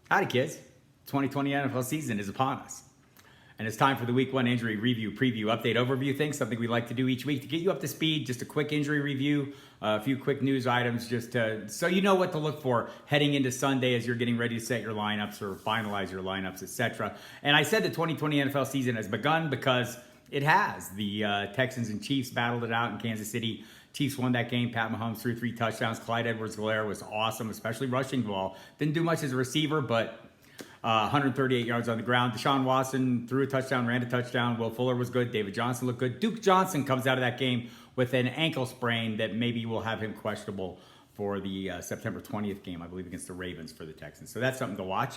Howdy, kids. 2020 NFL season is upon us. And it's time for the week one injury review, preview, update, overview thing, something we like to do each week to get you up to speed. Just a quick injury review, a few quick news items, just so you know what to look for heading into Sunday as you're getting ready to set your lineups or finalize your lineups, etc. And I said the 2020 NFL season has begun because it has. The Texans and Chiefs battled it out in Kansas City. Chiefs won that game. Pat Mahomes threw 3 touchdowns. Clyde Edwards-Helaire was awesome, especially rushing the ball. Didn't do much as a receiver, but 138 yards on the ground. Deshaun Watson threw a touchdown, ran a touchdown. Will Fuller was good. David Johnson looked good. Duke Johnson comes out of that game with an ankle sprain that maybe will have him questionable for the September 20th game, I believe, against the Ravens for the Texans. So that's something to watch.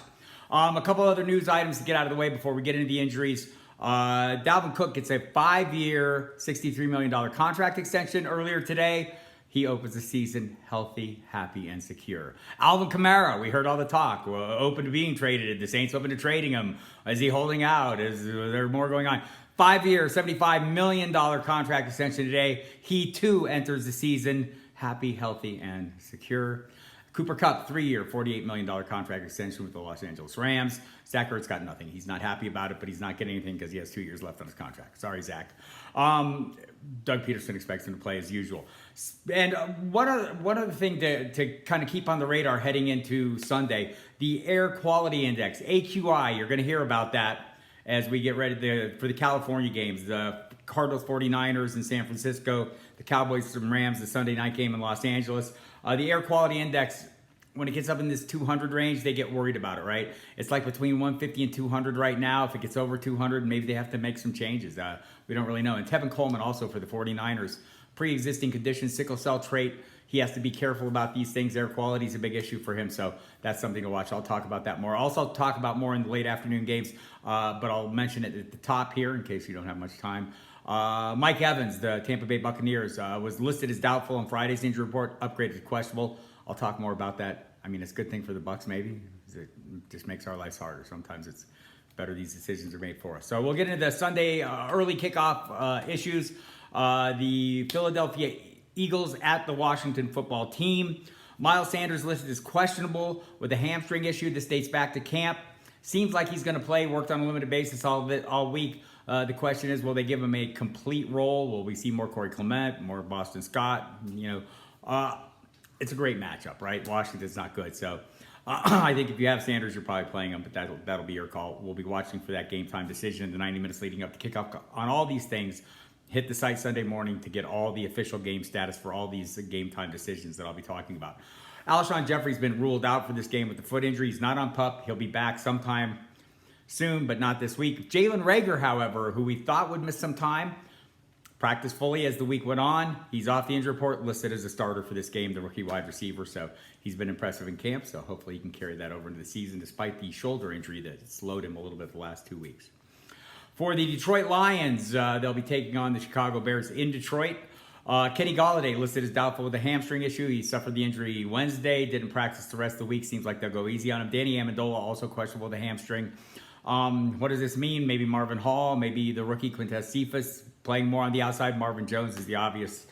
A couple other news items to get out of the way before we get into the injuries. Dalvin Cook gets a 5-year, $63 million contract extension earlier today. He opens the season healthy, happy, and secure. Alvin Kamara, we heard all the talk, open to being traded. The Saints open to trading him. Is he holding out? Is there more going on? 5-year, $75 million contract extension today. He, too, enters the season happy, healthy, and secure. Cooper Kupp, 3-year, $48 million contract extension with the Los Angeles Rams. Zach Ertz got nothing. He's not happy about it, but he's not getting anything because he has 2 years left on his contract. Sorry, Zach. Doug Peterson expects him to play as usual. And one other thing to kind of keep on the radar heading into Sunday, the Air Quality Index, AQI. You're going to hear about that as we get ready for the California games. The Cardinals 49ers in San Francisco, the Cowboys and Rams, the Sunday night game in Los Angeles. The Air Quality Index, when it gets up in this 200 range, they get worried about it, right? It's like between 150 and 200 right now. If it gets over 200, maybe they have to make some changes. We don't really know. And Tevin Coleman also for the 49ers, pre-existing conditions, sickle cell trait. He has to be careful about these things. Air quality is a big issue for him, so that's something to watch. I'll talk about that more. I'll also talk about more in the late afternoon games, but I'll mention it at the top here in case you don't have much time. Mike Evans, the Tampa Bay Buccaneers, was listed as doubtful on Friday's injury report, upgraded to questionable. I'll talk more about that. I mean, it's a good thing for the Bucs, maybe. It just makes our lives harder. Sometimes it's better these decisions are made for us. So we'll get into the Sunday early kickoff issues. The Philadelphia Eagles at the Washington football team. Miles Sanders listed as questionable with a hamstring issue. This dates back to camp. Seems like he's going to play, worked on a limited basis all week. The question is, will they give him a complete role? Will we see more Corey Clement, more Boston Scott? It's a great matchup, right? Washington's not good. So I think if you have Sanders, you're probably playing him, but that'll be your call. We'll be watching for that game time decision in the 90 minutes leading up to kickoff on all these things. Hit the site Sunday morning to get all the official game status for all these game time decisions that I'll be talking about. Alshon Jeffrey's been ruled out for this game with the foot injury. He's not on PUP. He'll be back sometime soon, but not this week. Jalen Reagor, however, who we thought would miss some time, practiced fully as the week went on. He's off the injury report, listed as a starter for this game, the rookie wide receiver. So he's been impressive in camp, so hopefully he can carry that over into the season despite the shoulder injury that slowed him a little bit the last 2 weeks. For the Detroit Lions, they'll be taking on the Chicago Bears in Detroit. Kenny Golladay listed as doubtful with a hamstring issue. He suffered the injury Wednesday, didn't practice the rest of the week. Seems like they'll go easy on him. Danny Amendola also questionable with a hamstring. What does this mean? Maybe Marvin Hall, maybe the rookie Quintez Cephas playing more on the outside. Marvin Jones is the obvious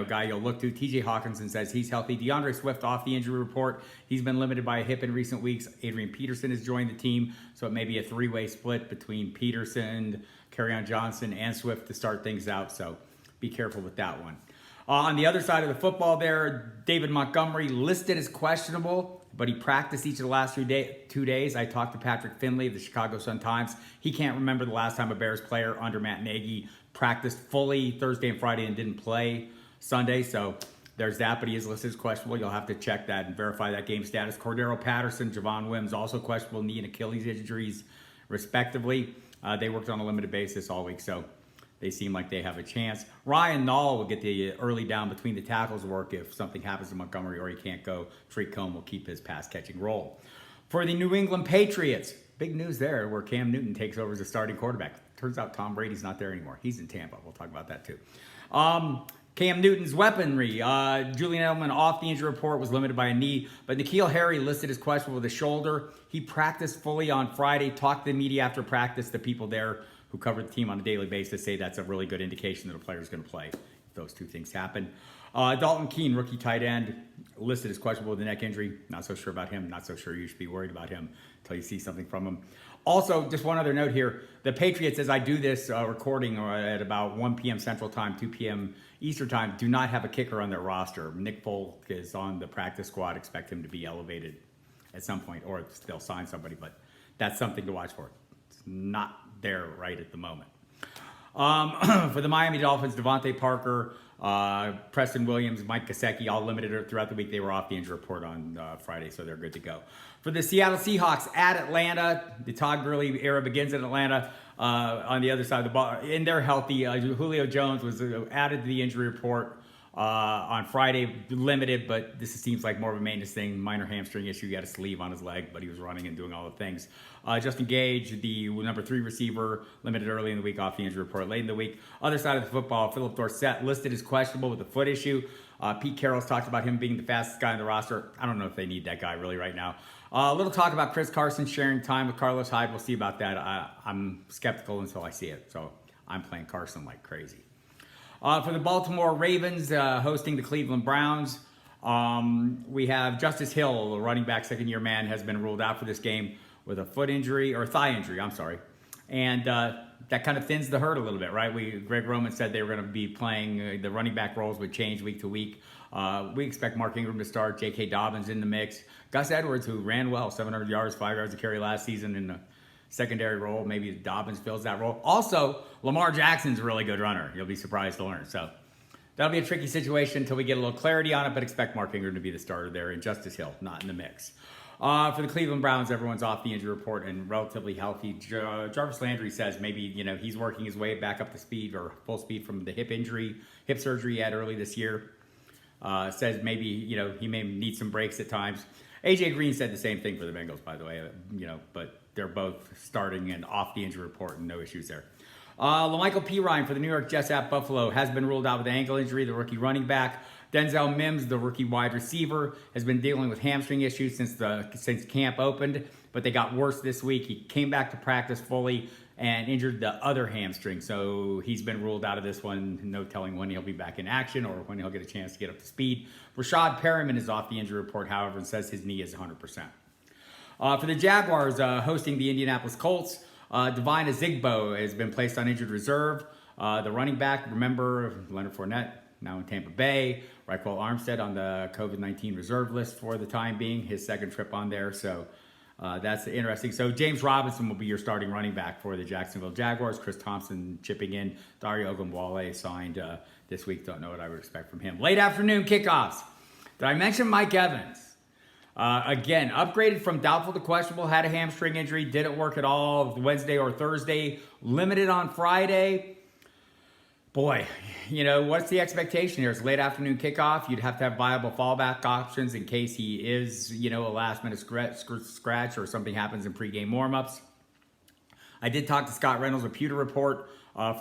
guy you'll look to. TJ Hawkinson says he's healthy. DeAndre Swift off the injury report. He's been limited by a hip in recent weeks. Adrian Peterson has joined the team, so it may be a 3-way split between Peterson, Kerryon Johnson, and Swift to start things out, so be careful with that one. On the other side of the football there, David Montgomery listed as questionable, but he practiced each of the last 2 days. I talked to Patrick Finley of the Chicago Sun-Times. He can't remember the last time a Bears player under Matt Nagy practiced fully Thursday and Friday and didn't play Sunday, so there's that, but he is listed as questionable. You'll have to check that and verify that game status. Cordero Patterson, Javon Wims, also questionable knee and Achilles injuries, respectively. They worked on a limited basis all week, so they seem like they have a chance. Ryan Nall will get the early down between the tackles work if something happens to Montgomery or he can't go. Tariq Cohen will keep his pass-catching role. For the New England Patriots, big news there where Cam Newton takes over as a starting quarterback. Turns out Tom Brady's not there anymore. He's in Tampa. We'll talk about that too. Cam Newton's weaponry. Julian Edelman off the injury report, was limited by a knee, but N'Keal Harry listed as questionable with a shoulder. He practiced fully on Friday, talked to the media after practice. The people there who cover the team on a daily basis say that's a really good indication that a player is going to play if those two things happen. Dalton Keene, rookie tight end, listed as questionable with a neck injury. Not so sure about him. Not so sure you should be worried about him until you see something from him. Also, just one other note here. The Patriots, as I do this recording at about 1 p.m. Central Time, 2 p.m. Eastern Time, do not have a kicker on their roster. Nick Folk is on the practice squad. Expect him to be elevated at some point, or they'll sign somebody, but that's something to watch for. It's not there right at the moment. For the Miami Dolphins, Devontae Parker, Preston Williams, Mike Gesicki, all limited throughout the week. They were off the injury report on Friday, so they're good to go. For the Seattle Seahawks at Atlanta, the Todd Gurley era begins in Atlanta. On the other side of the ball, and they're healthy. Julio Jones was added to the injury report on Friday, limited, but this seems like more of a maintenance thing. Minor hamstring issue. He had a sleeve on his leg, but he was running and doing all the things. Justin Gage, the number 3 receiver, limited early in the week off the injury report. Late in the week, other side of the football, Philip Dorsett listed as questionable with a foot issue. Pete Carroll's talked about him being the fastest guy on the roster. I don't know if they need that guy really right now. A little talk about Chris Carson sharing time with Carlos Hyde. We'll see about that. I'm skeptical until I see it, so I'm playing Carson like crazy. For the Baltimore Ravens hosting the Cleveland Browns, we have Justice Hill, the running back, second-year man, has been ruled out for this game with a foot injury, or thigh injury, I'm sorry. And that kind of thins the herd a little bit, right? Greg Roman said they were going to be playing, the running back roles would change week to week. We expect Mark Ingram to start, J.K. Dobbins in the mix. Gus Edwards, who ran well, 700 yards, 5 yards a carry last season in the secondary role. Maybe Dobbins fills that role. Also, Lamar Jackson's a really good runner. You'll be surprised to learn. So that'll be a tricky situation until we get a little clarity on it, but expect Mark Ingram to be the starter there, and Justice Hill not in the mix. For the Cleveland Browns, everyone's off the injury report and relatively healthy. Jarvis Landry says maybe he's working his way back up to speed or full speed from the hip surgery he had early this year. Says maybe he may need some breaks at times. AJ Green said the same thing for the Bengals, by the way. But they're both starting and off the injury report and no issues there. LaMichael Pirine for the New York Jets at Buffalo has been ruled out with an ankle injury, the rookie running back. Denzel Mims, the rookie wide receiver, has been dealing with hamstring issues since camp opened, but they got worse this week. He came back to practice fully and injured the other hamstring, so he's been ruled out of this one. No telling when he'll be back in action or when he'll get a chance to get up to speed. Rashad Perriman is off the injury report, however, and says his knee is 100%. For the Jaguars hosting the Indianapolis Colts, Devine Ezigbo has been placed on injured reserve. The running back, remember, Leonard Fournette, now in Tampa Bay. Raquel Armstead on the COVID-19 reserve list for the time being, his second trip on there. So that's interesting. So James Robinson will be your starting running back for the Jacksonville Jaguars. Chris Thompson chipping in. Dario Ogunbowale signed this week. Don't know what I would expect from him. Late afternoon kickoffs. Did I mention Mike Evans? Again, upgraded from doubtful to questionable, had a hamstring injury, didn't work at all Wednesday or Thursday, limited on Friday. Boy, what's the expectation here? It's a late afternoon kickoff. You'd have to have viable fallback options in case he is, a last-minute scratch or something happens in pregame warmups. I did talk to Scott Reynolds of Pewter Report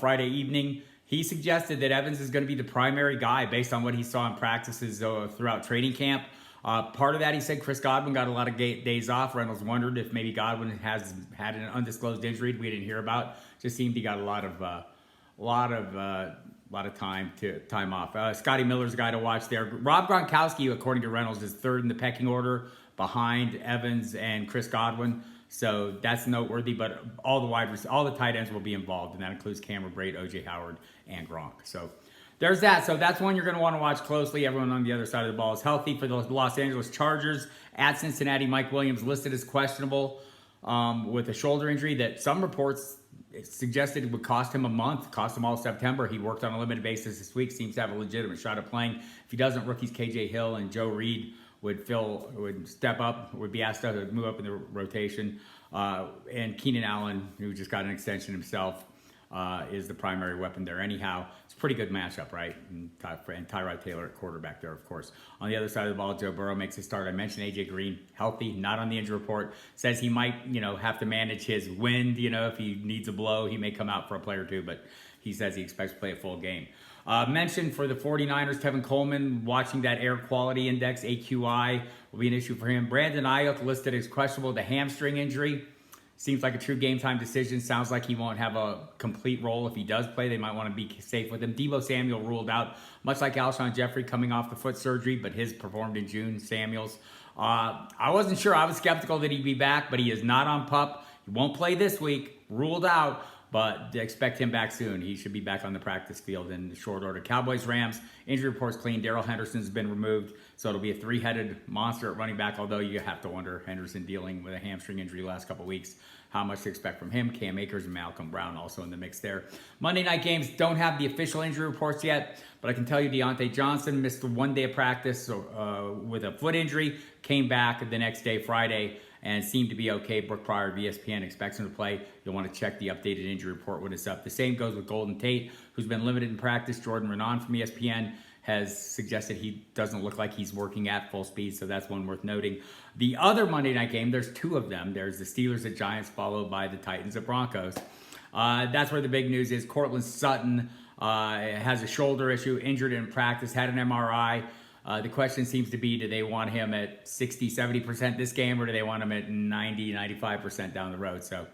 Friday evening. He suggested that Evans is going to be the primary guy based on what he saw in practices throughout training camp. Part of that, he said Chris Godwin got a lot of days off. Reynolds wondered if maybe Godwin has had an undisclosed injury we didn't hear about. Just seemed he got a lot of time off. Scotty Miller's a guy to watch there. Rob Gronkowski, according to Reynolds, is third in the pecking order behind Evans and Chris Godwin. So that's noteworthy. But all the tight ends will be involved, and that includes Cameron Brate, OJ Howard, and Gronk. So there's that. So that's one you're going to want to watch closely. Everyone on the other side of the ball is healthy. For the Los Angeles Chargers at Cincinnati, Mike Williams listed as questionable with a shoulder injury that some reports suggested it would cost him a month, cost him all September. He worked on a limited basis this week, seems to have a legitimate shot at playing. If he doesn't, rookies KJ Hill and Joe Reed would step up, would be asked to move up in the rotation. And Keenan Allen, who just got an extension himself, is the primary weapon there anyhow. It's a pretty good matchup, right? And Tyrod Taylor at quarterback there, of course. On the other side of the ball, Joe Burrow makes a start. I mentioned AJ Green, healthy, not on the injury report. Says he might, have to manage his wind. If he needs a blow, he may come out for a play or two, but he says he expects to play a full game. Mentioned for the 49ers, Tevin Coleman, watching that air quality index, AQI, will be an issue for him. Brandon Ayuk listed as questionable with a hamstring injury. Seems like a true game time decision. Sounds like he won't have a complete role if he does play. They might want to be safe with him. Deebo Samuel ruled out, much like Alshon Jeffrey coming off the foot surgery, but his performed in June. Samuel's. I wasn't sure. I was skeptical that he'd be back, but he is not on PUP. He won't play this week. Ruled out. But expect him back soon. He should be back on the practice field in short order. Cowboys, Rams, injury reports clean. Darrell Henderson's been removed, so it'll be a three-headed monster at running back, although you have to wonder, Henderson dealing with a hamstring injury the last couple weeks, how much to expect from him. Cam Akers and Malcolm Brown also in the mix there. Monday night games don't have the official injury reports yet, but I can tell you Deontay Johnson missed 1 day of practice with a foot injury, came back the next day, Friday, and seemed to be okay. Brooke Pryor of ESPN expects him to play. You'll want to check the updated injury report when it's up. The same goes with Golden Tate, who's been limited in practice. Jordan Renan from ESPN has suggested he doesn't look like he's working at full speed, so that's one worth noting. The other Monday night game, there's two of them. There's the Steelers at Giants, followed by the Titans at Broncos. That's where the big news is. Courtland Sutton has a shoulder issue, injured in practice, had an MRI. The question seems to be, do they want him at 60, 70% this game, or do they want him at 90, 95% down the road? So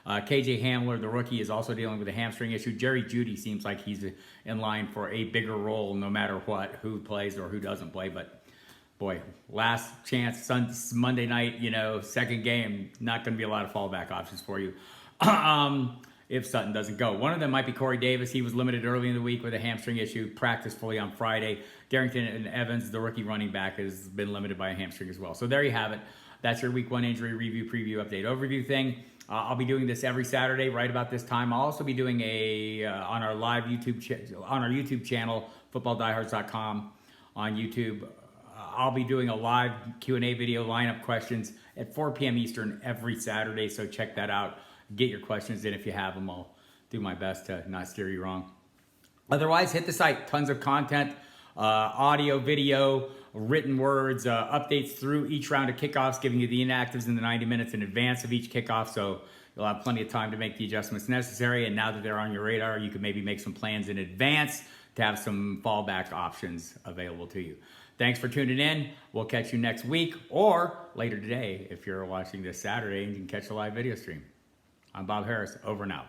KJ Hamler, the rookie, is also dealing with a hamstring issue. Jerry Jeudy seems like he's in line for a bigger role no matter what, who plays or who doesn't play. But boy, last chance, Monday night, second game, not going to be a lot of fallback options for you. If Sutton doesn't go. One of them might be Corey Davis. He was limited early in the week with a hamstring issue, practiced fully on Friday. Darrington and Evans, the rookie running back, has been limited by a hamstring as well. So there you have it. That's your week 1 injury review, preview, update, overview thing. I'll be doing this every Saturday right about this time. I'll also be doing on our live YouTube channel, footballdiehards.com on YouTube. I'll be doing a live Q&A video, lineup questions at 4 p.m. Eastern every Saturday, so check that out. Get your questions in if you have them. I'll do my best to not steer you wrong. Otherwise, hit the site. Tons of content, audio, video, written words, updates through each round of kickoffs, giving you the inactives in the 90 minutes in advance of each kickoff, so you'll have plenty of time to make the adjustments necessary. And now that they're on your radar, you can maybe make some plans in advance to have some fallback options available to you. Thanks for tuning in. We'll catch you next week or later today if you're watching this Saturday and you can catch a live video stream. I'm Bob Harris, over and out.